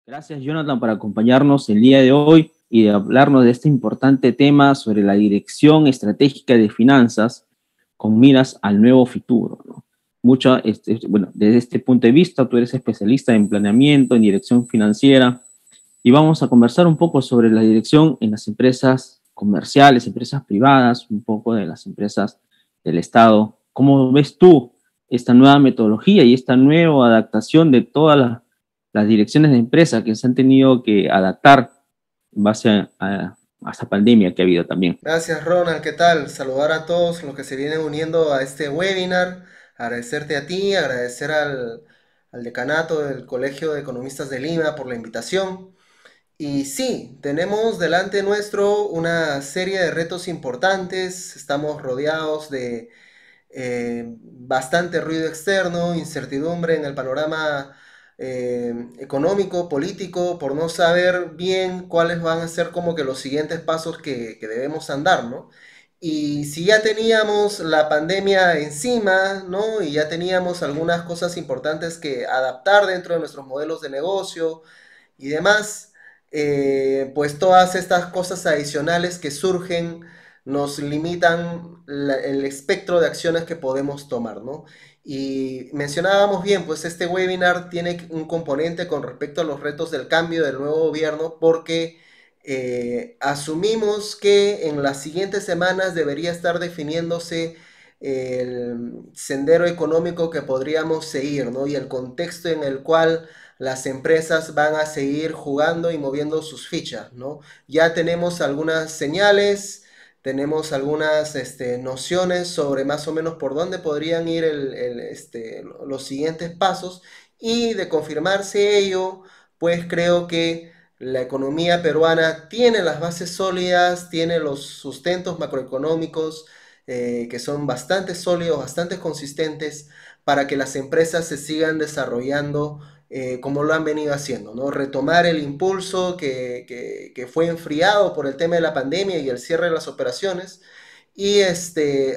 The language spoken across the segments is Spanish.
Gracias, Jonathan, por acompañarnos el día de hoy y de hablarnos de este importante tema sobre la dirección estratégica de finanzas con miras al nuevo futuro, ¿no? Desde este punto de vista, tú eres especialista en planeamiento, en dirección financiera, y vamos a conversar un poco sobre la dirección en las empresas comerciales, empresas privadas, un poco de las empresas del Estado. ¿Cómo ves tú esta nueva metodología y esta nueva adaptación de todas las direcciones de empresa que se han tenido que adaptar en base a esta pandemia que ha habido también? Gracias, Ronald. ¿Qué tal? Saludar a todos los que se vienen uniendo a este webinar. Agradecerte a ti, agradecer al decanato del Colegio de Economistas de Lima por la invitación. Y sí, tenemos delante nuestro una serie de retos importantes. Estamos rodeados de bastante ruido externo, incertidumbre en el panorama económico, político, por no saber bien cuáles van a ser como que los siguientes pasos que debemos andar, ¿no? Y si ya teníamos la pandemia encima, ¿no? Y ya teníamos algunas cosas importantes que adaptar dentro de nuestros modelos de negocio y demás, pues todas estas cosas adicionales que surgen nos limitan el espectro de acciones que podemos tomar, ¿no? Y mencionábamos bien, pues este webinar tiene un componente con respecto a los retos del cambio del nuevo gobierno porque asumimos que en las siguientes semanas debería estar definiéndose el sendero económico que podríamos seguir, ¿no? Y el contexto en el cual las empresas van a seguir jugando y moviendo sus fichas, ¿no? Ya tenemos algunas señales, tenemos algunas nociones sobre más o menos por dónde podrían ir los siguientes pasos, y de confirmarse ello, pues creo que la economía peruana tiene las bases sólidas, tiene los sustentos macroeconómicos que son bastante sólidos, bastante consistentes para que las empresas se sigan desarrollando como lo han venido haciendo, ¿no? Retomar el impulso que fue enfriado por el tema de la pandemia y el cierre de las operaciones, y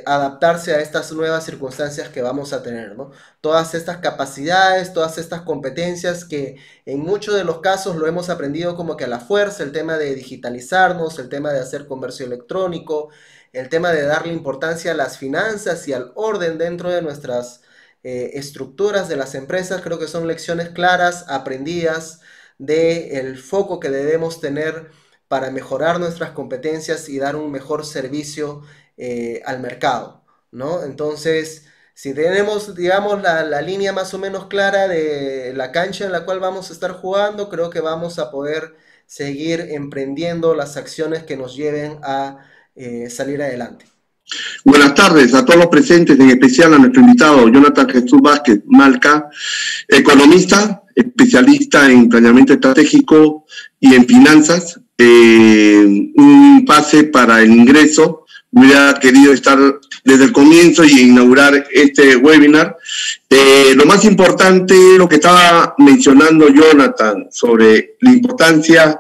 adaptarse a estas nuevas circunstancias que vamos a tener, ¿no? Todas estas capacidades, todas estas competencias que en muchos de los casos lo hemos aprendido como que a la fuerza, el tema de digitalizarnos, el tema de hacer comercio electrónico, el tema de darle importancia a las finanzas y al orden dentro de nuestras estructuras de las empresas. Creo que son lecciones claras, aprendidas del foco que debemos tener para mejorar nuestras competencias y dar un mejor servicio al mercado, ¿no? Entonces, si tenemos, digamos, la línea más o menos clara de la cancha en la cual vamos a estar jugando, creo que vamos a poder seguir emprendiendo las acciones que nos lleven a salir adelante. Buenas tardes a todos los presentes, en especial a nuestro invitado Jonathan Jesús Vázquez Malca, economista, especialista en planeamiento estratégico y en finanzas. Un pase para el ingreso. Hubiera querido estar desde el comienzo y inaugurar este webinar. Lo más importante, lo que estaba mencionando Jonathan sobre la importancia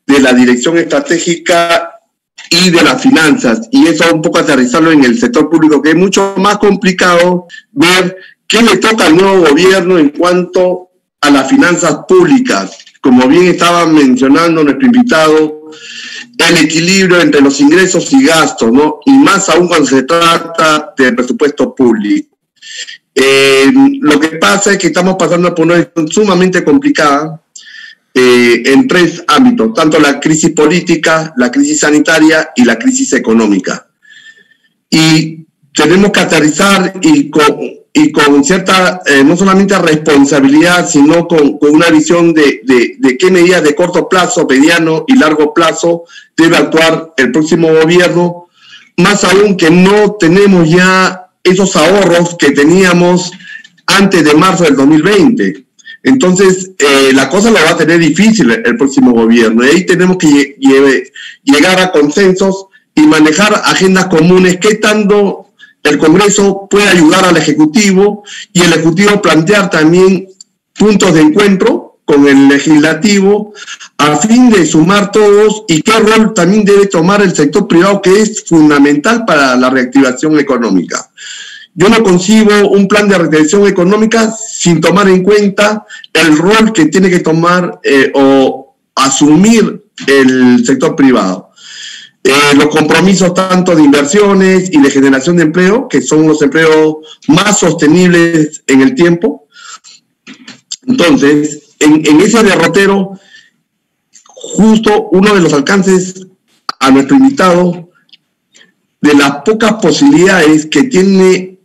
de la dirección estratégica y de las finanzas, y eso un poco aterrizarlo en el sector público, que es mucho más complicado ver qué le toca al nuevo gobierno en cuanto a las finanzas públicas. Como bien estaba mencionando nuestro invitado, el equilibrio entre los ingresos y gastos, ¿no? Y más aún cuando se trata del presupuesto público. Lo que pasa es que estamos pasando por una situación sumamente complicada en tres ámbitos, tanto la crisis política, la crisis sanitaria y la crisis económica. Y tenemos que aterrizar y con cierta, no solamente responsabilidad, sino con una visión de qué medidas de corto plazo, mediano y largo plazo debe actuar el próximo gobierno, más aún que no tenemos ya esos ahorros que teníamos antes de marzo del 2020. Entonces, la cosa la va a tener difícil el próximo gobierno, y ahí tenemos que llegar a consensos y manejar agendas comunes que tanto el Congreso puede ayudar al Ejecutivo y el Ejecutivo plantear también puntos de encuentro con el Legislativo a fin de sumar todos, y qué rol también debe tomar el sector privado, que es fundamental para la reactivación económica. Yo no concibo un plan de reactivación económica sin tomar en cuenta el rol que tiene que tomar o asumir el sector privado. Los compromisos tanto de inversiones y de generación de empleo, que son los empleos más sostenibles en el tiempo. Entonces, en ese derrotero, justo uno de los alcances a nuestro invitado, de las pocas posibilidades que tiene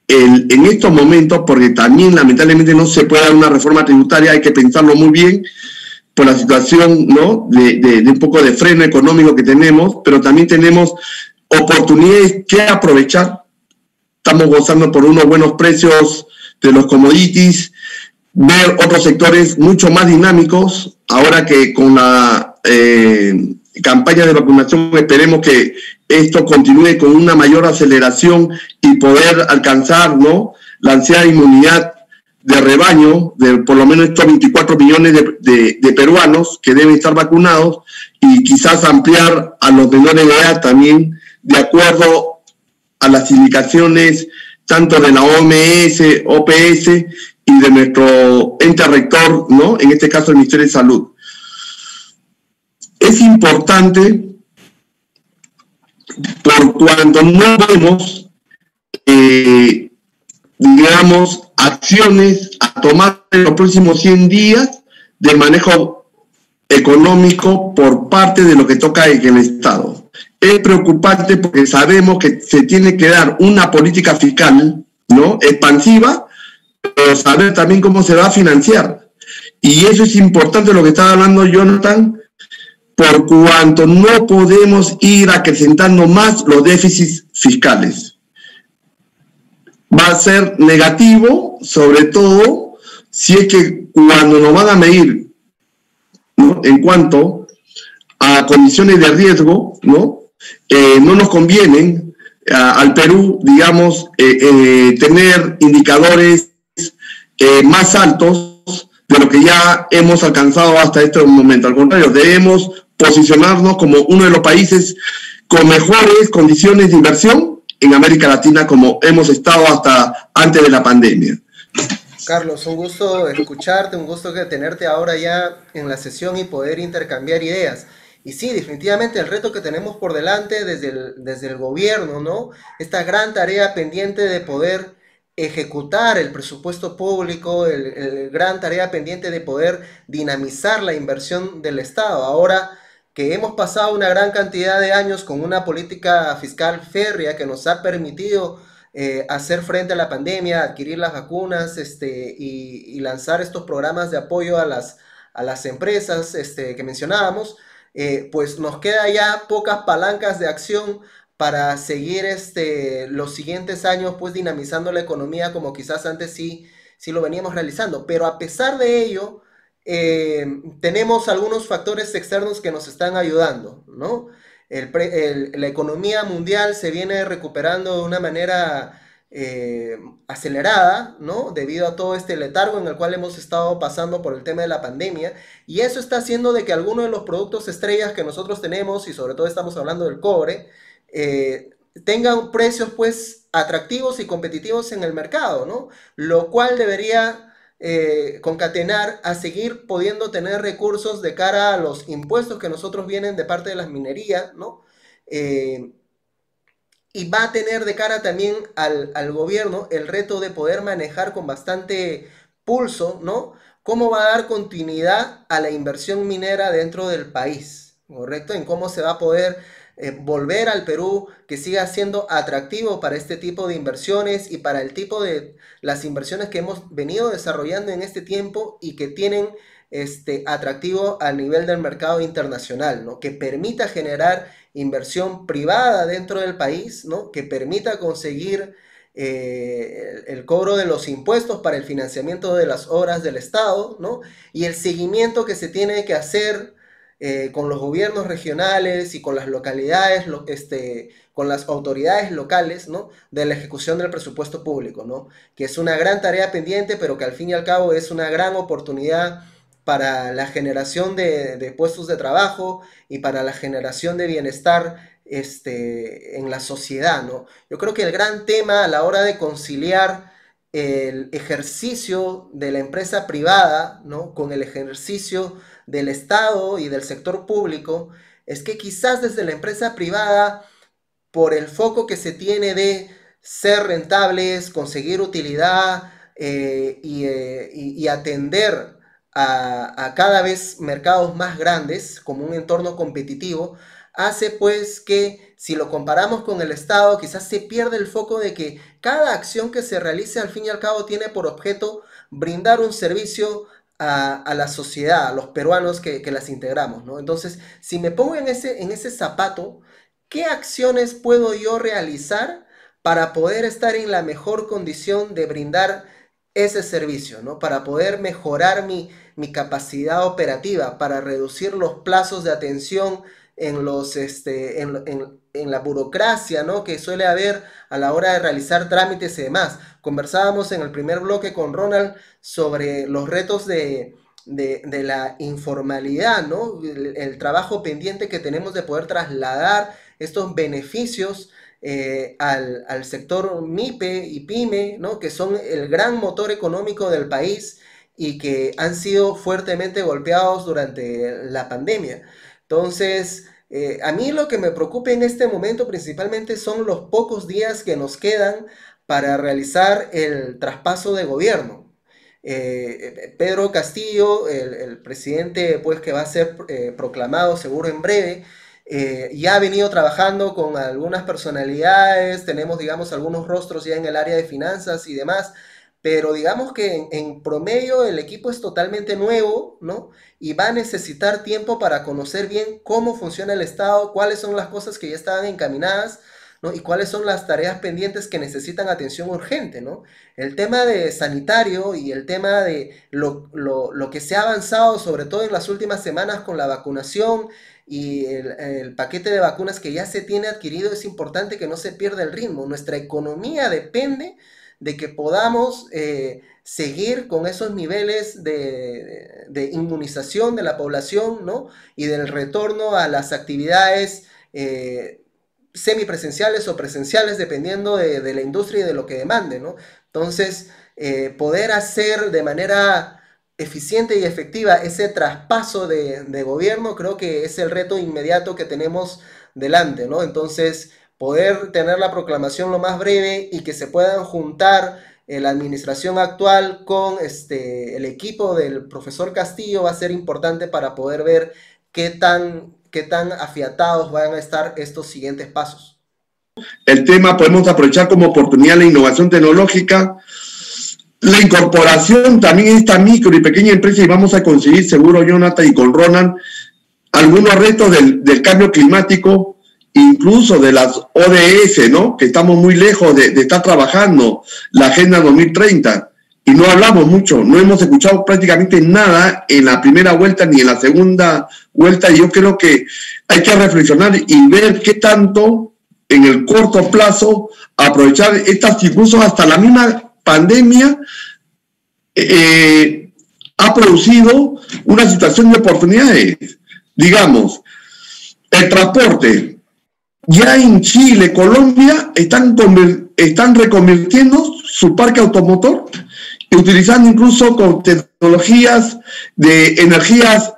en estos momentos, porque también lamentablemente no se puede dar una reforma tributaria, hay que pensarlo muy bien, por la situación, ¿no?, de un poco de freno económico que tenemos, pero también tenemos oportunidades que aprovechar. Estamos gozando por unos buenos precios de los commodities, ver otros sectores mucho más dinámicos, ahora que con la campaña de vacunación esperemos que esto continúe con una mayor aceleración y poder alcanzar, ¿no?, la ansiada inmunidad de rebaño de por lo menos estos 24 millones de peruanos que deben estar vacunados, y quizás ampliar a los menores de edad también, de acuerdo a las indicaciones tanto de la OMS, OPS y de nuestro ente rector, ¿no?, en este caso el Ministerio de Salud. Es importante por cuanto no vemos, digamos, acciones a tomar en los próximos 100 días de manejo económico por parte de lo que toca en el Estado. Es preocupante porque sabemos que se tiene que dar una política fiscal, ¿no?, expansiva, pero saber también cómo se va a financiar. Y eso es importante lo que estaba hablando Jonathan, por cuanto no podemos ir acrecentando más los déficits fiscales. Va a ser negativo, sobre todo si es que cuando nos van a medir, ¿no?, en cuanto a condiciones de riesgo, ¿no?, no nos convienen al Perú, digamos, tener indicadores más altos de lo que ya hemos alcanzado hasta este momento. Al contrario, debemos posicionarnos como uno de los países con mejores condiciones de inversión en América Latina, como hemos estado hasta antes de la pandemia. Carlos, un gusto escucharte, un gusto tenerte ahora ya en la sesión y poder intercambiar ideas. Y sí, definitivamente el reto que tenemos por delante desde el gobierno, ¿no?, esta gran tarea pendiente de poder ejecutar el presupuesto público, el gran tarea pendiente de poder dinamizar la inversión del Estado. Ahora que hemos pasado una gran cantidad de años con una política fiscal férrea que nos ha permitido hacer frente a la pandemia, adquirir las vacunas y lanzar estos programas de apoyo a las empresas que mencionábamos, pues nos queda ya pocas palancas de acción para seguir los siguientes años pues dinamizando la economía como quizás antes sí lo veníamos realizando. Pero a pesar de ello, tenemos algunos factores externos que nos están ayudando, ¿no? La economía mundial se viene recuperando de una manera acelerada, ¿no?, debido a todo este letargo en el cual hemos estado pasando por el tema de la pandemia, y eso está haciendo de que algunos de los productos estrellas que nosotros tenemos, y sobre todo estamos hablando del cobre, tengan precios pues atractivos y competitivos en el mercado, ¿no?, lo cual debería concatenar a seguir pudiendo tener recursos de cara a los impuestos que nosotros vienen de parte de las minerías, ¿no? Y va a tener de cara también al gobierno el reto de poder manejar con bastante pulso, ¿no?, cómo va a dar continuidad a la inversión minera dentro del país, ¿correcto? En cómo se va a poder volver al Perú que siga siendo atractivo para este tipo de inversiones y para el tipo de las inversiones que hemos venido desarrollando en este tiempo y que tienen atractivo a nivel del mercado internacional, ¿no?, que permita generar inversión privada dentro del país, ¿no?, que permita conseguir el cobro de los impuestos para el financiamiento de las obras del Estado, ¿no?, y el seguimiento que se tiene que hacer con los gobiernos regionales y con las localidades, con las autoridades locales, ¿no?, de la ejecución del presupuesto público, ¿no?, que es una gran tarea pendiente, pero que al fin y al cabo es una gran oportunidad para la generación de puestos de trabajo y para la generación de bienestar en la sociedad, ¿no? Yo creo que el gran tema a la hora de conciliar el ejercicio de la empresa privada, ¿no?, con el ejercicio del Estado y del sector público, es que quizás desde la empresa privada, por el foco que se tiene de ser rentables, conseguir utilidad y atender a cada vez mercados más grandes como un entorno competitivo, hace pues que si lo comparamos con el Estado, quizás se pierde el foco de que cada acción que se realice al fin y al cabo tiene por objeto brindar un servicio a la sociedad, a los peruanos que las integramos, ¿no? Entonces, si me pongo en ese zapato, ¿qué acciones puedo yo realizar para poder estar en la mejor condición de brindar ese servicio, ¿no? Para poder mejorar mi capacidad operativa, para reducir los plazos de atención en la burocracia, ¿no?, que suele haber a la hora de realizar trámites y demás. Conversábamos en el primer bloque con Ronald sobre los retos de la informalidad, ¿no?, el trabajo pendiente que tenemos de poder trasladar estos beneficios al sector MIPE y PYME, ¿no?, que son el gran motor económico del país y que han sido fuertemente golpeados durante la pandemia. Entonces, a mí lo que me preocupa en este momento principalmente son los pocos días que nos quedan para realizar el traspaso de gobierno. Pedro Castillo, el presidente pues, que va a ser proclamado seguro en breve, ya ha venido trabajando con algunas personalidades, tenemos, digamos, algunos rostros ya en el área de finanzas y demás, pero digamos que en promedio el equipo es totalmente nuevo, ¿no? Y va a necesitar tiempo para conocer bien cómo funciona el Estado, cuáles son las cosas que ya estaban encaminadas, ¿no?, y cuáles son las tareas pendientes que necesitan atención urgente, ¿no? El tema de sanitario y el tema de lo que se ha avanzado, sobre todo en las últimas semanas con la vacunación y el paquete de vacunas que ya se tiene adquirido, es importante que no se pierda el ritmo. Nuestra economía depende de que podamos seguir con esos niveles de inmunización de la población, ¿no?, y del retorno a las actividades semipresenciales o presenciales, dependiendo de la industria y de lo que demande, ¿no? Entonces, poder hacer de manera eficiente y efectiva ese traspaso de gobierno, creo que es el reto inmediato que tenemos delante, ¿no? Entonces, poder tener la proclamación lo más breve y que se puedan juntar la administración actual con el equipo del profesor Castillo va a ser importante para poder ver qué tan afiatados van a estar estos siguientes pasos. El tema podemos aprovechar como oportunidad la innovación tecnológica, la incorporación también de esta micro y pequeña empresa, y vamos a conseguir seguro, Jonathan, y con Ronan, algunos retos del cambio climático, incluso de las ODS, ¿no?, que estamos muy lejos de estar trabajando la Agenda 2030, y no hablamos mucho, no hemos escuchado prácticamente nada en la primera vuelta ni en la segunda vuelta, y yo creo que hay que reflexionar y ver qué tanto en el corto plazo aprovechar estas, incluso hasta la misma pandemia ha producido una situación de oportunidades. Digamos, el transporte. Ya en Chile, Colombia, están reconvirtiendo su parque automotor y utilizando incluso con tecnologías de energías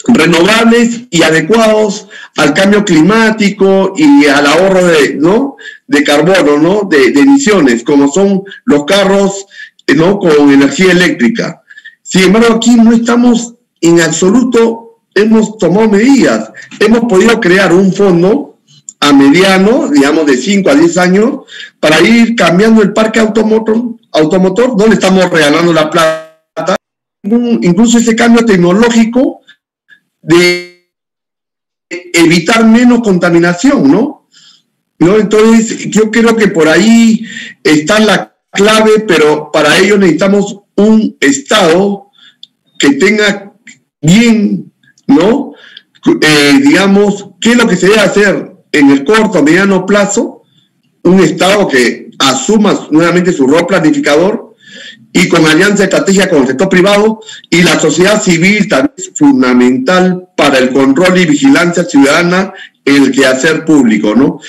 renovables y adecuados al cambio climático y al ahorro de carbono, ¿no?, de emisiones, como son los carros, ¿no?, con energía eléctrica. Sin embargo, aquí no estamos en absoluto. Hemos tomado medidas, hemos podido crear un fondo a mediano, digamos de 5 a 10 años, para ir cambiando el parque automotor, no le estamos regalando la plata, incluso ese cambio tecnológico de evitar menos contaminación, ¿no? Entonces, yo creo que por ahí está la clave, pero para ello necesitamos un Estado que tenga bien, ¿no? Digamos, ¿qué es lo que se debe hacer en el corto, mediano plazo? Un Estado que asuma nuevamente su rol planificador y con alianza estratégica con el sector privado, y la sociedad civil también es fundamental para el control y vigilancia ciudadana en el quehacer público, ¿no?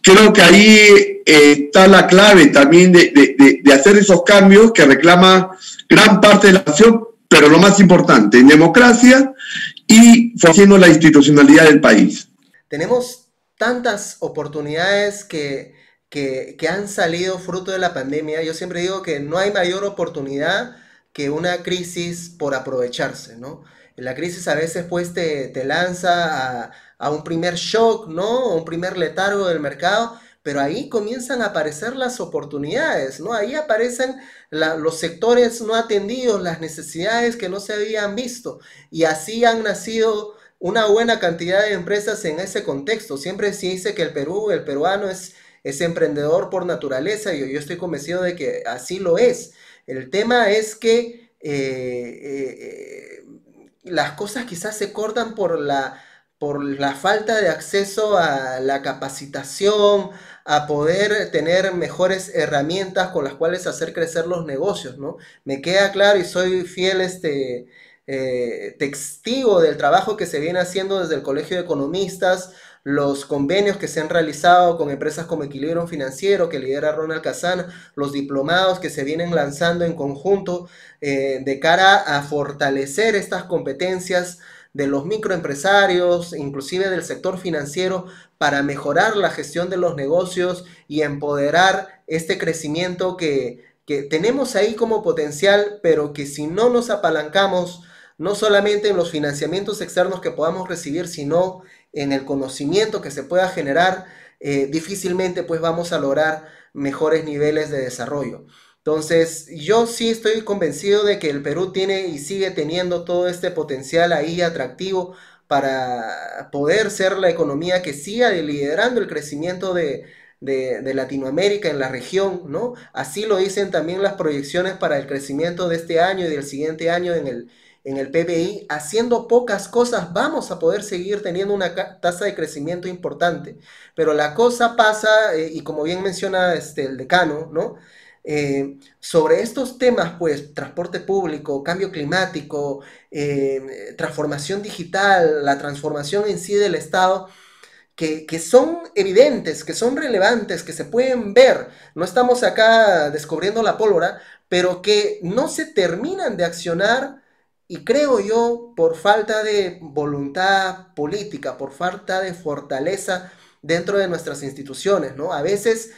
Creo que ahí está la clave también de hacer esos cambios que reclama gran parte de la nación, pero lo más importante, en democracia y fortaleciendo la institucionalidad del país. Tenemos tantas oportunidades que han salido fruto de la pandemia. Yo siempre digo que no hay mayor oportunidad que una crisis por aprovecharse, ¿no? La crisis a veces pues te lanza a un primer shock, ¿no? Un primer letargo del mercado, pero ahí comienzan a aparecer las oportunidades, ¿no? Ahí aparecen los sectores no atendidos, las necesidades que no se habían visto, y así han nacido una buena cantidad de empresas en ese contexto. Siempre se dice que el peruano es emprendedor por naturaleza, y yo estoy convencido de que así lo es. El tema es que las cosas quizás se cortan por la falta de acceso a la capacitación, a poder tener mejores herramientas con las cuales hacer crecer los negocios, ¿no? Me queda claro y soy fiel testigo del trabajo que se viene haciendo desde el Colegio de Economistas, los convenios que se han realizado con empresas como Equilibrio Financiero, que lidera Ronald Kazan, los diplomados que se vienen lanzando en conjunto de cara a fortalecer estas competencias de los microempresarios, inclusive del sector financiero, para mejorar la gestión de los negocios y empoderar este crecimiento que tenemos ahí como potencial, pero que si no nos apalancamos, no solamente en los financiamientos externos que podamos recibir, sino en el conocimiento que se pueda generar, difícilmente pues vamos a lograr mejores niveles de desarrollo. Entonces, yo sí estoy convencido de que el Perú tiene y sigue teniendo todo este potencial ahí atractivo para poder ser la economía que siga liderando el crecimiento de Latinoamérica en la región, ¿no? Así lo dicen también las proyecciones para el crecimiento de este año y del siguiente año en el PBI. Haciendo pocas cosas vamos a poder seguir teniendo una tasa de crecimiento importante. Pero la cosa pasa, y como bien menciona el decano, ¿no? Sobre estos temas, pues, transporte público, cambio climático, transformación digital, la transformación en sí del Estado, que son evidentes, que son relevantes, que se pueden ver. No estamos acá descubriendo la pólvora, pero que no se terminan de accionar, y creo yo, por falta de voluntad política, por falta de fortaleza dentro de nuestras instituciones, ¿no? A veces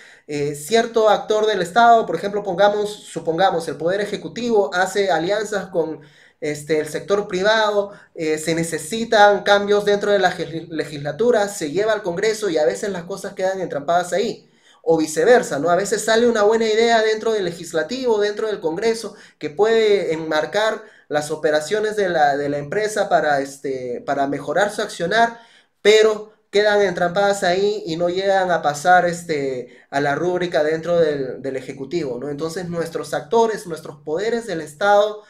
cierto actor del Estado, por ejemplo, supongamos el Poder Ejecutivo, hace alianzas con el sector privado, se necesitan cambios dentro de la legislatura, se lleva al Congreso y a veces las cosas quedan entrampadas ahí. O viceversa, ¿no? A veces sale una buena idea dentro del legislativo, dentro del Congreso, que puede enmarcar las operaciones de la empresa para mejorar su accionar, pero quedan entrampadas ahí y no llegan a pasar a la rúbrica dentro del Ejecutivo, ¿no? Entonces nuestros actores, nuestros poderes del Estado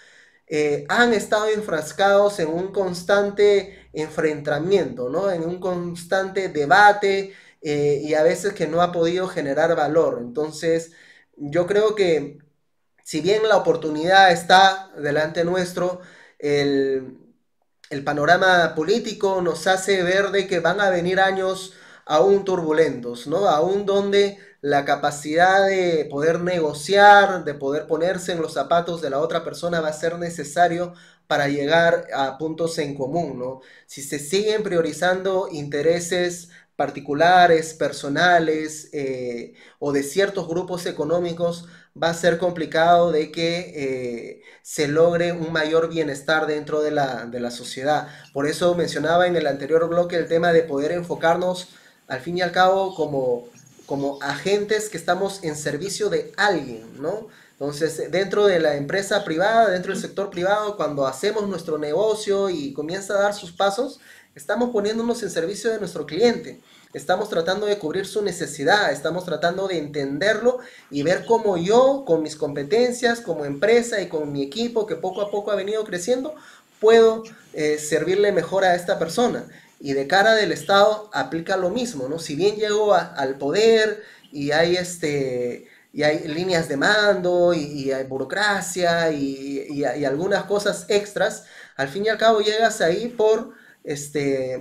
han estado enfrascados en un constante enfrentamiento, ¿no? En un constante debate, y a veces que no ha podido generar valor. Entonces yo creo que si bien la oportunidad está delante nuestro, el panorama político nos hace ver de que van a venir años aún turbulentos, ¿no? Aún donde la capacidad de poder negociar, de poder ponerse en los zapatos de la otra persona va a ser necesario para llegar a puntos en común, ¿no? Si se siguen priorizando intereses particulares, personales, o de ciertos grupos económicos, va a ser complicado de que se logre un mayor bienestar dentro de la sociedad. Por eso mencionaba en el anterior bloque el tema de poder enfocarnos al fin y al cabo como agentes que estamos en servicio de alguien, ¿no? Entonces, dentro de la empresa privada, dentro del sector privado, cuando hacemos nuestro negocio y comienza a dar sus pasos, estamos poniéndonos en servicio de nuestro cliente. Estamos tratando de cubrir su necesidad, estamos tratando de entenderlo y ver cómo yo, con mis competencias, como empresa y con mi equipo que poco a poco ha venido creciendo, puedo servirle mejor a esta persona. Y de cara del Estado aplica lo mismo, ¿no? Si bien llego al poder y hay y hay líneas de mando y hay burocracia y algunas cosas extras, al fin y al cabo llegas ahí por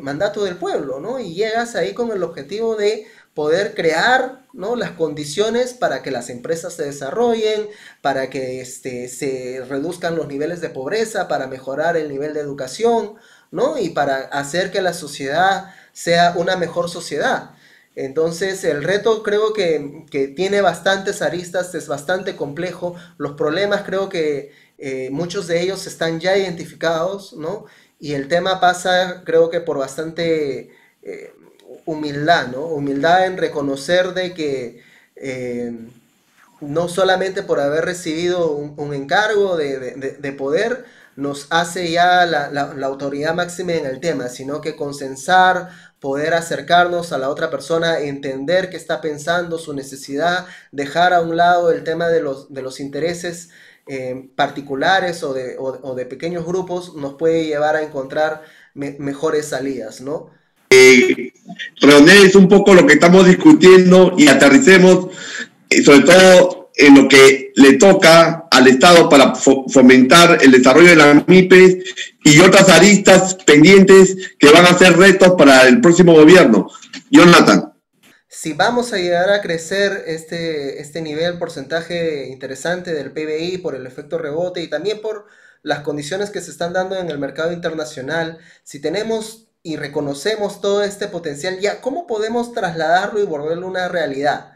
mandato del pueblo, ¿no? Y llegas ahí con el objetivo de poder crear, ¿no?, las condiciones para que las empresas se desarrollen, para que se reduzcan los niveles de pobreza, para mejorar el nivel de educación, ¿no? Y para hacer que la sociedad sea una mejor sociedad. Entonces el reto creo que tiene bastantes aristas, es bastante complejo. Los problemas creo que muchos de ellos están ya identificados, ¿no? Y el tema pasa creo que por bastante humildad, ¿no? Humildad en reconocer de que no solamente por haber recibido un encargo de poder nos hace ya la autoridad máxima en el tema, sino que consensar, poder acercarnos a la otra persona, entender qué está pensando, su necesidad, dejar a un lado el tema de los intereses particulares o de pequeños grupos, nos puede llevar a encontrar mejores salidas, ¿no? Redondees un poco lo que estamos discutiendo y aterricemos, sobre todo en lo que le toca al Estado para fomentar el desarrollo de las MIPES y otras aristas pendientes que van a ser retos para el próximo gobierno. Jonathan. Si vamos a llegar a crecer este nivel, porcentaje interesante del PBI por el efecto rebote y también por las condiciones que se están dando en el mercado internacional, si tenemos y reconocemos todo este potencial, ya, ¿cómo podemos trasladarlo y volverlo una realidad?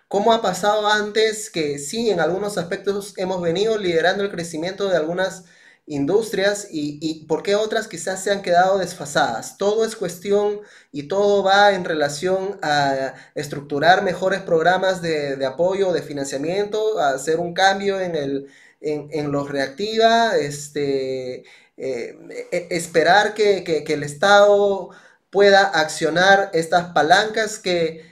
¿Cómo ha pasado antes que sí, en algunos aspectos hemos venido liderando el crecimiento de algunas industrias y por qué otras quizás se han quedado desfasadas? Todo es cuestión y todo va en relación a estructurar mejores programas de apoyo, de financiamiento, a hacer un cambio en los reactiva, esperar que el Estado pueda accionar estas palancas que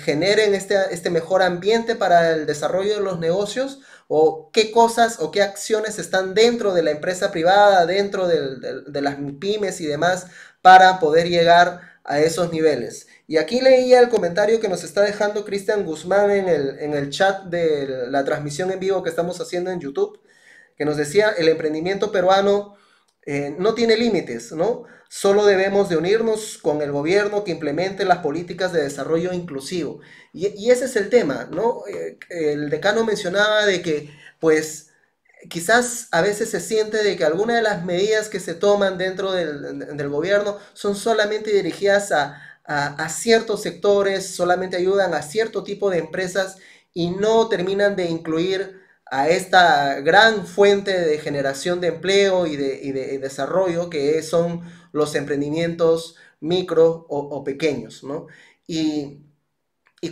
generen este mejor ambiente para el desarrollo de los negocios, o qué cosas o qué acciones están dentro de la empresa privada, dentro de las pymes y demás, para poder llegar a esos niveles. Y aquí leía el comentario que nos está dejando Cristian Guzmán en el chat de la transmisión en vivo que estamos haciendo en YouTube, que nos decía: el emprendimiento peruano no tiene límites, ¿no? Solo debemos de unirnos con el gobierno que implemente las políticas de desarrollo inclusivo. Y ese es el tema, ¿no? El decano mencionaba de que, pues, quizás a veces se siente de que algunas de las medidas que se toman dentro del gobierno son solamente dirigidas a ciertos sectores, solamente ayudan a cierto tipo de empresas y no terminan de incluir a esta gran fuente de generación de empleo y de desarrollo que son los emprendimientos micro o pequeños, ¿no? Y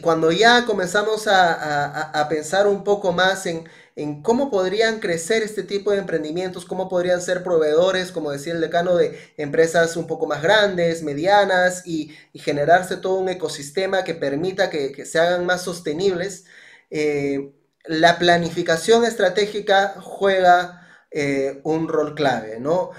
cuando ya comenzamos a pensar un poco más en cómo podrían crecer este tipo de emprendimientos, cómo podrían ser proveedores, como decía el decano, de empresas un poco más grandes, medianas, y generarse todo un ecosistema que permita que se hagan más sostenibles, la planificación estratégica juega un rol clave, ¿no?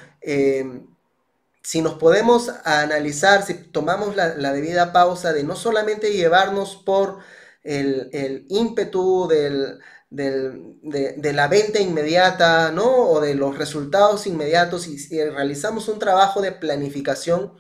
Si nos podemos analizar, si tomamos la debida pausa de no solamente llevarnos por el ímpetu de la venta inmediata, ¿no?, o de los resultados inmediatos, y si realizamos un trabajo de planificación,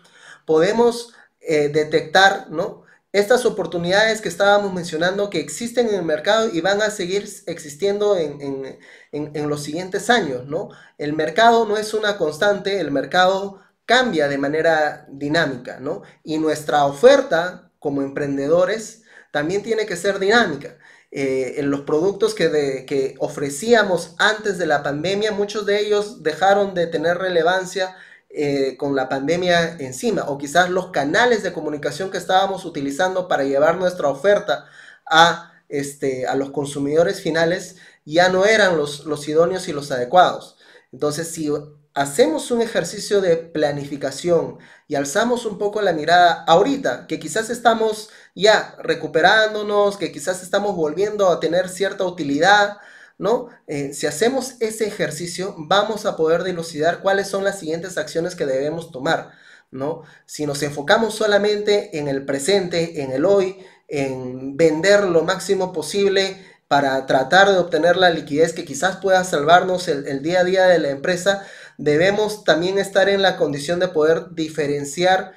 podemos detectar, ¿no?, estas oportunidades que estábamos mencionando que existen en el mercado y van a seguir existiendo en los siguientes años, ¿no? El mercado no es una constante, el mercado cambia de manera dinámica, ¿no? Y nuestra oferta como emprendedores también tiene que ser dinámica. En los productos que ofrecíamos antes de la pandemia, muchos de ellos dejaron de tener relevancia con la pandemia encima, o quizás los canales de comunicación que estábamos utilizando para llevar nuestra oferta a los consumidores finales ya no eran los idóneos y los adecuados. Entonces, si hacemos un ejercicio de planificación y alzamos un poco la mirada ahorita, que quizás estamos ya recuperándonos, que quizás estamos volviendo a tener cierta utilidad, ¿no? Si hacemos ese ejercicio, vamos a poder dilucidar cuáles son las siguientes acciones que debemos tomar, ¿no? Si nos enfocamos solamente en el presente, en el hoy, en vender lo máximo posible, para tratar de obtener la liquidez que quizás pueda salvarnos el día a día de la empresa, debemos también estar en la condición de poder diferenciar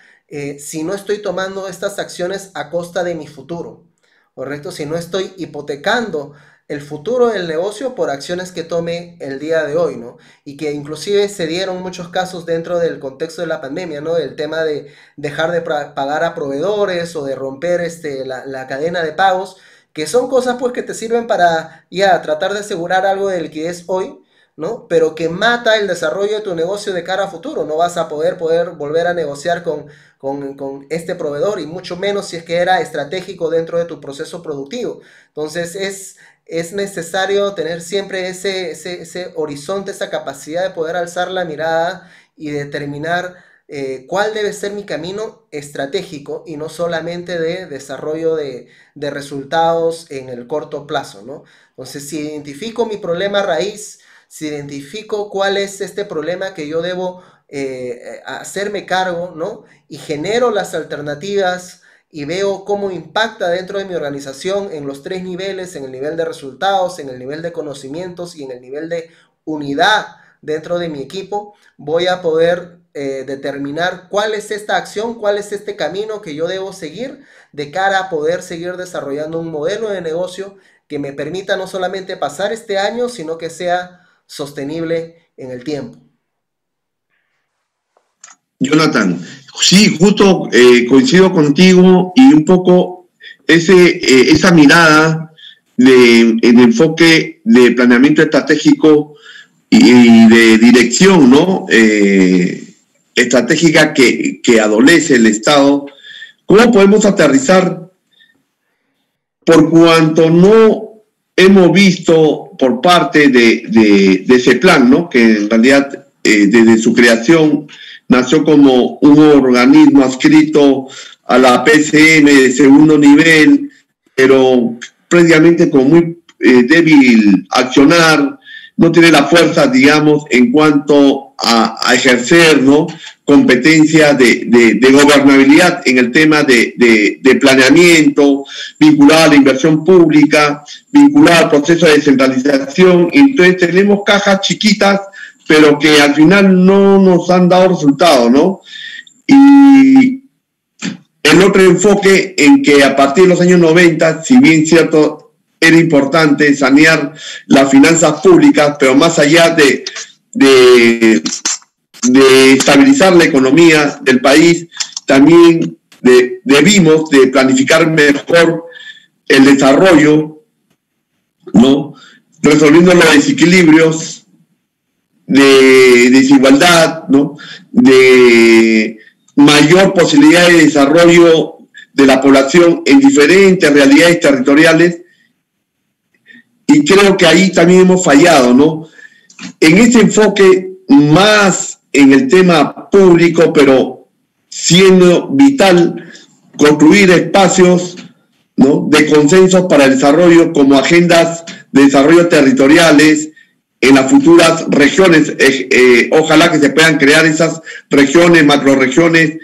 si no estoy tomando estas acciones a costa de mi futuro, ¿correcto? Si no estoy hipotecando el futuro del negocio por acciones que tome el día de hoy, ¿no? Y que inclusive se dieron muchos casos dentro del contexto de la pandemia, ¿no? El tema de dejar de pagar a proveedores o de romper la cadena de pagos, que son cosas pues que te sirven para ya tratar de asegurar algo de liquidez hoy, ¿no? Pero que mata el desarrollo de tu negocio de cara a futuro. No vas a poder volver a negociar con este proveedor, y mucho menos si es que era estratégico dentro de tu proceso productivo. Entonces es necesario tener siempre ese horizonte, esa capacidad de poder alzar la mirada y determinar cuál debe ser mi camino estratégico y no solamente de desarrollo de resultados en el corto plazo, ¿no? Entonces, si identifico mi problema raíz, si identifico cuál es este problema que yo debo hacerme cargo, ¿no? Y genero las alternativas y veo cómo impacta dentro de mi organización en los 3 niveles, en el nivel de resultados, en el nivel de conocimientos y en el nivel de unidad dentro de mi equipo, voy a poder determinar cuál es esta acción, cuál es este camino que yo debo seguir de cara a poder seguir desarrollando un modelo de negocio que me permita no solamente pasar este año, sino que sea sostenible en el tiempo. Jonathan, sí, justo coincido contigo, y un poco esa mirada en enfoque de planeamiento estratégico y de dirección, ¿no? Estratégica que adolece el Estado. ¿Cómo podemos aterrizar? Por cuanto no hemos visto por parte de ese plan, ¿no? Que en realidad desde su creación nació como un organismo adscrito a la PCM de segundo nivel, pero prácticamente con muy débil accionar, no tiene la fuerza, digamos, en cuanto a ejercer, ¿no?, competencia de gobernabilidad en el tema de planeamiento, vinculado a la inversión pública, vinculado al proceso de descentralización. Entonces tenemos cajas chiquitas, pero que al final no nos han dado resultados, ¿no? Y el otro enfoque en que a partir de los años 90, si bien cierto, era importante sanear las finanzas públicas, pero más allá de estabilizar la economía del país, también debimos de planificar mejor el desarrollo, ¿no?, resolviendo los desequilibrios de desigualdad, ¿no?, de mayor posibilidad de desarrollo de la población en diferentes realidades territoriales. Y creo que ahí también hemos fallado, ¿no? En ese enfoque más en el tema público, pero siendo vital construir espacios, ¿no?, de consensos para el desarrollo, como agendas de desarrollo territoriales en las futuras regiones. Ojalá que se puedan crear esas regiones, macroregiones,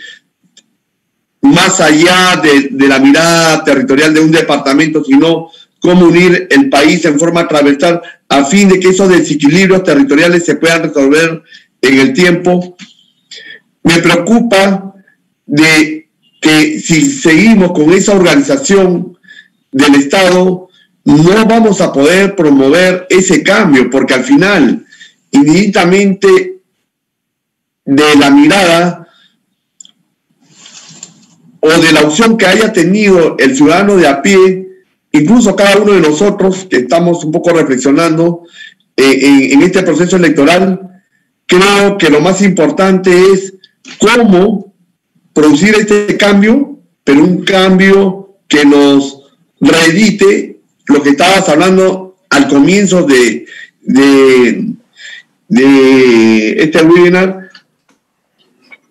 más allá de la mirada territorial de un departamento, sino cómo unir el país en forma transversal a fin de que esos desequilibrios territoriales se puedan resolver en el tiempo. Me preocupa de que si seguimos con esa organización del Estado, no vamos a poder promover ese cambio, porque al final, indistintamente de la mirada o de la opción que haya tenido el ciudadano de a pie, incluso cada uno de nosotros que estamos un poco reflexionando en este proceso electoral, creo que lo más importante es cómo producir este cambio, pero un cambio que nos reedite lo que estabas hablando al comienzo de este webinar,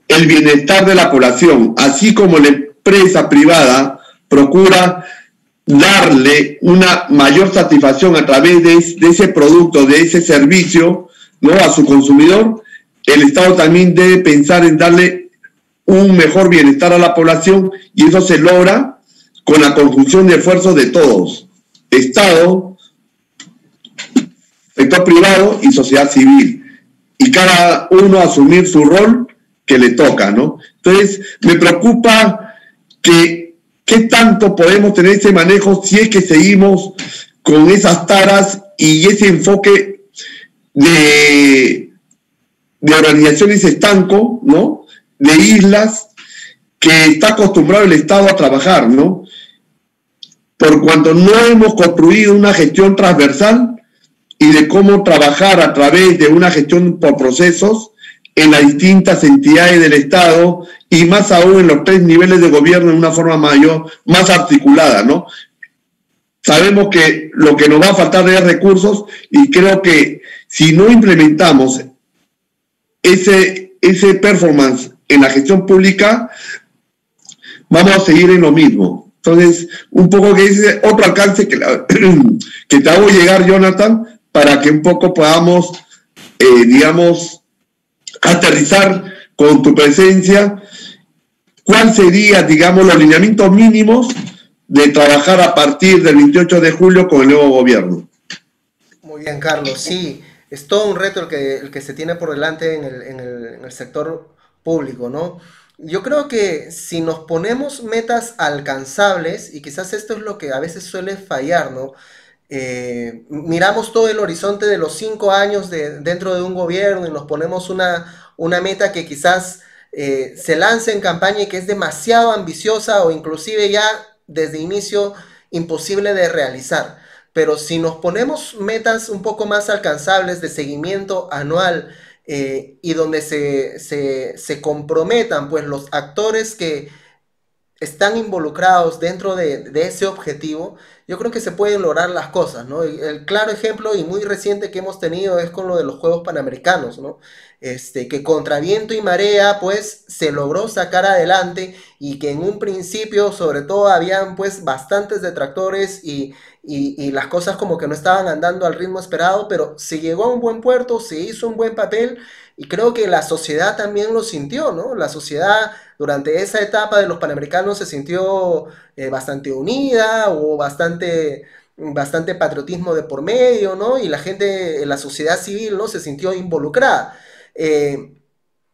el bienestar de la población, así como la empresa privada procura darle una mayor satisfacción a través de ese producto, de ese servicio, ¿no?, a su consumidor. El Estado también debe pensar en darle un mejor bienestar a la población, y eso se logra con la conjunción de esfuerzos de todos: Estado, sector privado y sociedad civil, y cada uno asumir su rol que le toca, ¿no? Entonces, me preocupa qué tanto podemos tener ese manejo si es que seguimos con esas taras y ese enfoque de organizaciones estanco, ¿no? De islas que está acostumbrado el Estado a trabajar, ¿no? Por cuanto no hemos construido una gestión transversal y de cómo trabajar a través de una gestión por procesos en las distintas entidades del Estado y más aún en los 3 niveles de gobierno de una forma más articulada, ¿no? Sabemos que lo que nos va a faltar es recursos y creo que si no implementamos ese performance en la gestión pública, vamos a seguir en lo mismo. Entonces, un poco que ese otro alcance que te hago llegar, Jonathan, para que un poco podamos, digamos, aterrizar con tu presencia, ¿cuál sería, digamos, los lineamientos mínimos de trabajar a partir del 28 de julio con el nuevo gobierno? Muy bien, Carlos. Sí, es todo un reto el que se tiene por delante en el sector público, ¿no? Yo creo que si nos ponemos metas alcanzables, y quizás esto es lo que a veces suele fallar, ¿no? Miramos todo el horizonte de los 5 años dentro de un gobierno y nos ponemos una meta que quizás se lance en campaña y que es demasiado ambiciosa o inclusive ya desde inicio imposible de realizar. Pero si nos ponemos metas un poco más alcanzables de seguimiento anual y donde se comprometan pues los actores que están involucrados dentro de ese objetivo, yo creo que se pueden lograr las cosas, ¿no? El claro ejemplo y muy reciente que hemos tenido es con lo de los Juegos Panamericanos, ¿no? Que contra viento y marea, pues, se logró sacar adelante y que en un principio, sobre todo, habían, pues, bastantes detractores y las cosas como que no estaban andando al ritmo esperado, pero se llegó a un buen puerto, se hizo un buen papel y creo que la sociedad también lo sintió, ¿no? La sociedad durante esa etapa de los Panamericanos se sintió bastante unida, hubo bastante patriotismo de por medio, ¿no? Y la gente, la sociedad civil, ¿no? Se sintió involucrada.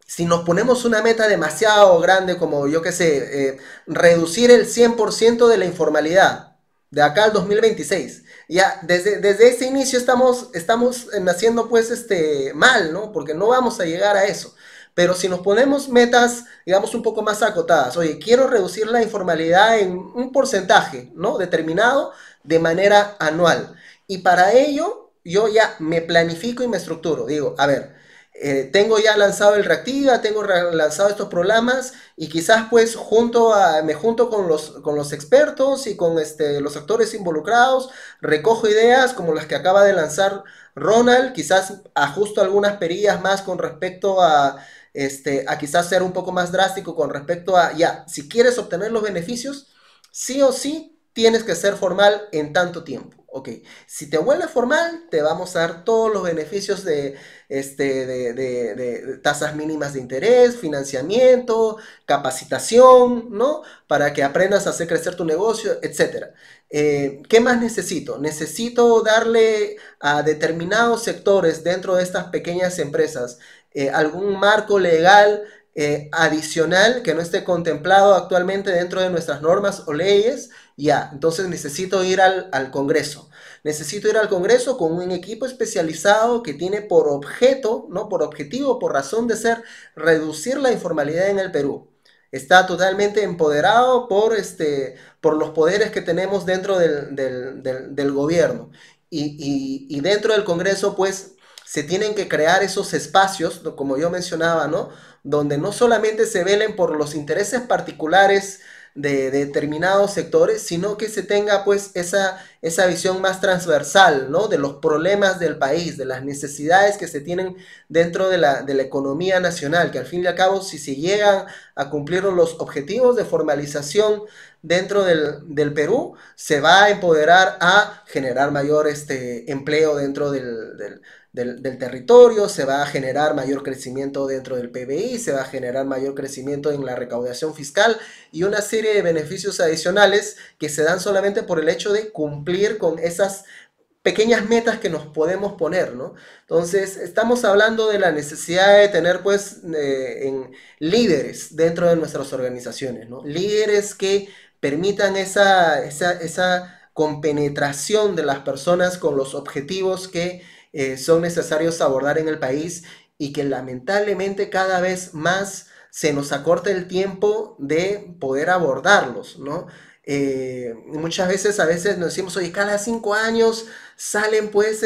Si nos ponemos una meta demasiado grande como, yo qué sé, reducir el 100% de la informalidad de acá al 2026, ya desde ese inicio estamos naciendo pues mal, ¿no? Porque no vamos a llegar a eso. Pero si nos ponemos metas, digamos, un poco más acotadas, oye, quiero reducir la informalidad en un porcentaje, ¿no? Determinado de manera anual. Y para ello, yo ya me planifico y me estructuro. Digo, a ver, tengo ya lanzado el Reactiva, tengo lanzado estos programas y quizás pues me junto con los expertos y con los actores involucrados, recojo ideas como las que acaba de lanzar Ronald, quizás ajusto algunas perillas más con respecto a quizás ser un poco más drástico con respecto a, ya, si quieres obtener los beneficios, sí o sí tienes que ser formal en tanto tiempo. Ok, si te vuelves formal, te vamos a dar todos los beneficios de tasas mínimas de interés, financiamiento, capacitación, ¿no? Para que aprendas a hacer crecer tu negocio, etc. ¿Qué más necesito? Necesito darle a determinados sectores dentro de estas pequeñas empresas algún marco legal adicional que no esté contemplado actualmente dentro de nuestras normas o leyes. Ya, entonces necesito ir al Congreso. Necesito ir al Congreso con un equipo especializado que tiene por objeto, ¿no? Por objetivo, por razón de ser, reducir la informalidad en el Perú. Está totalmente empoderado por los poderes que tenemos dentro del gobierno. Y dentro del Congreso, pues, se tienen que crear esos espacios, como yo mencionaba, ¿no? Donde no solamente se velen por los intereses particulares de determinados sectores, sino que se tenga pues esa visión más transversal, ¿no? De los problemas del país, de las necesidades que se tienen dentro de la economía nacional, que al fin y al cabo, si se llegan a cumplir los objetivos de formalización dentro del Perú, se va a empoderar a generar mayor empleo dentro del territorio, se va a generar mayor crecimiento dentro del PBI, se va a generar mayor crecimiento en la recaudación fiscal y una serie de beneficios adicionales que se dan solamente por el hecho de cumplir con esas pequeñas metas que nos podemos poner, ¿no? Entonces, estamos hablando de la necesidad de tener, pues, líderes dentro de nuestras organizaciones, ¿no? Líderes que permitan esa compenetración de las personas con los objetivos que son necesarios abordar en el país, y que lamentablemente cada vez más se nos acorta el tiempo de poder abordarlos, ¿no? Muchas veces, nos decimos, oye, cada 5 años salen pues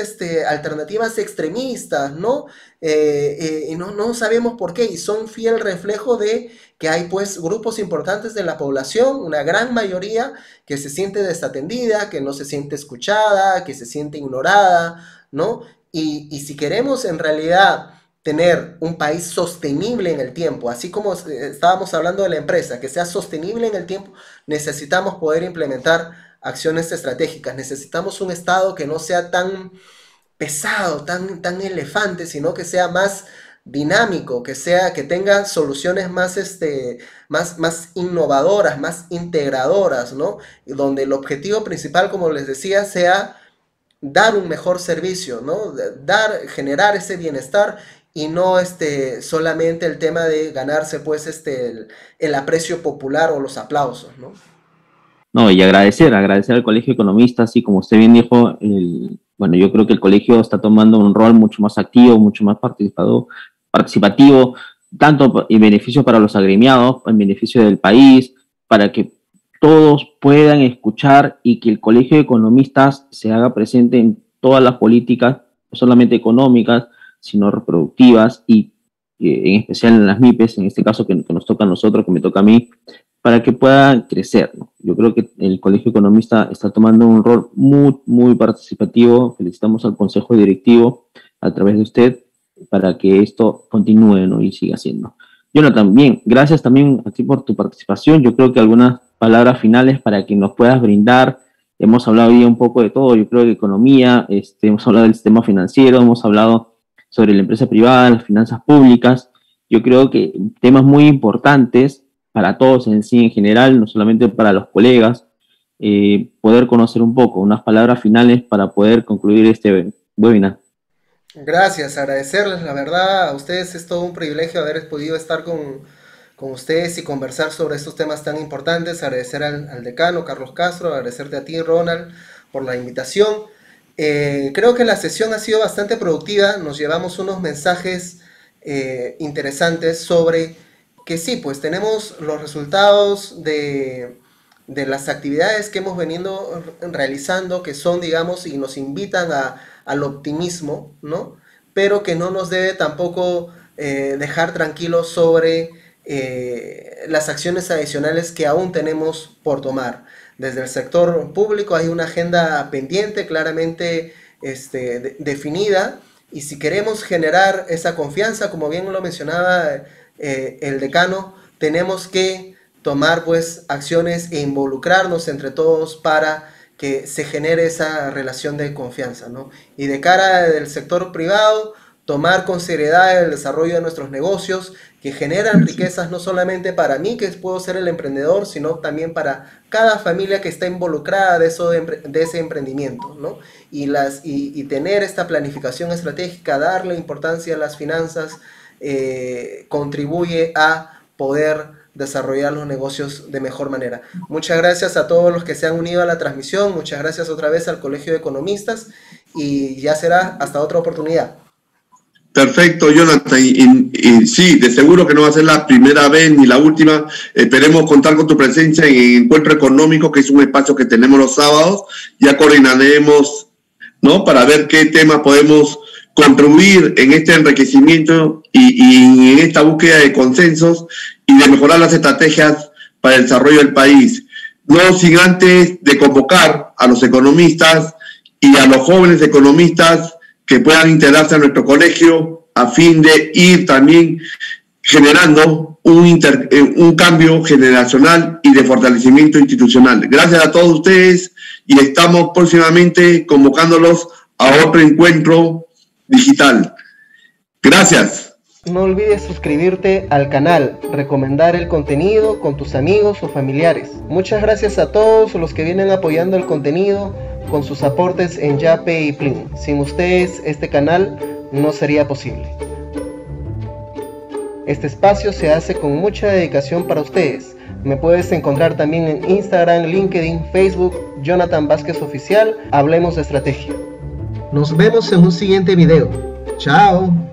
alternativas extremistas, ¿no? Y no sabemos por qué, y son fiel reflejo de que hay pues grupos importantes de la población, una gran mayoría, que se siente desatendida, que no se siente escuchada, que se siente ignorada, ¿no? Y si queremos en realidad tener un país sostenible en el tiempo, así como estábamos hablando de la empresa, que sea sostenible en el tiempo, necesitamos poder implementar acciones estratégicas. Necesitamos un Estado que no sea tan pesado, tan elefante, sino que sea más dinámico, que tenga soluciones más innovadoras, más integradoras, ¿no? Y donde el objetivo principal, como les decía, sea dar un mejor servicio, ¿no? Generar ese bienestar, y no solamente el tema de ganarse pues el aprecio popular o los aplausos, ¿no? No, y agradecer al Colegio de Economistas, y como usted bien dijo, bueno, yo creo que el colegio está tomando un rol mucho más activo, mucho más participativo, tanto en beneficio para los agremiados, en beneficio del país, para que todos puedan escuchar, y que el Colegio de Economistas se haga presente en todas las políticas, no solamente económicas, sino reproductivas, y en especial en las MIPES, en este caso que nos toca a nosotros, que me toca a mí, para que puedan crecer, ¿no? Yo creo que el Colegio Economista está tomando un rol muy, muy participativo. Felicitamos al Consejo Directivo a través de usted para que esto continúe, ¿no? Y siga siendo. Jonathan, bien, gracias también a ti por tu participación. Yo creo que algunas palabras finales para que nos puedas brindar. Hemos hablado hoy un poco de todo, yo creo que economía, hemos hablado del sistema financiero, hemos hablado sobre la empresa privada, las finanzas públicas. Yo creo que temas muy importantes para todos en sí, en general, no solamente para los colegas, poder conocer un poco, unas palabras finales para poder concluir este webinar. Gracias, agradecerles, la verdad, a ustedes es todo un privilegio haber podido estar con ustedes y conversar sobre estos temas tan importantes. Agradecer al decano, Carlos Castro, agradecerte a ti, Ronald, por la invitación. Creo que la sesión ha sido bastante productiva, nos llevamos unos mensajes interesantes sobre que sí, pues tenemos los resultados de las actividades que hemos venido realizando, que son, digamos, y nos invitan al optimismo, ¿no? Pero que no nos debe tampoco dejar tranquilos sobre las acciones adicionales que aún tenemos por tomar. Desde el sector público hay una agenda pendiente, claramente definida, y si queremos generar esa confianza, como bien lo mencionaba el decano, tenemos que tomar pues acciones e involucrarnos entre todos para que se genere esa relación de confianza, ¿no? Y de cara del sector privado, tomar con seriedad el desarrollo de nuestros negocios que generan riquezas no solamente para mí, que puedo ser el emprendedor, sino también para cada familia que está involucrada de ese emprendimiento, ¿no? Y tener esta planificación estratégica, darle importancia a las finanzas, contribuye a poder desarrollar los negocios de mejor manera. Muchas gracias a todos los que se han unido a la transmisión, muchas gracias otra vez al Colegio de Economistas, y ya será hasta otra oportunidad. Perfecto, Jonathan, y sí, de seguro que no va a ser la primera vez ni la última. Esperemos contar con tu presencia en Encuentro Económico, que es un espacio que tenemos los sábados. Ya coordinaremos, ¿no?, para ver qué temas podemos contribuir en este enriquecimiento y en esta búsqueda de consensos y de mejorar las estrategias para el desarrollo del país. No sin antes de convocar a los economistas y a los jóvenes economistas que puedan integrarse a nuestro colegio a fin de ir también generando un cambio generacional y de fortalecimiento institucional. Gracias a todos ustedes, y estamos próximamente convocándolos a otro encuentro digital. Gracias. No olvides suscribirte al canal, recomendar el contenido con tus amigos o familiares. Muchas gracias a todos los que vienen apoyando el contenido. con sus aportes en Yape y Plin. Sin ustedes, este canal no sería posible. Este espacio se hace con mucha dedicación para ustedes. Me puedes encontrar también en Instagram, LinkedIn, Facebook, Jonathan Vázquez Oficial. Hablemos de estrategia. Nos vemos en un siguiente video. Chao.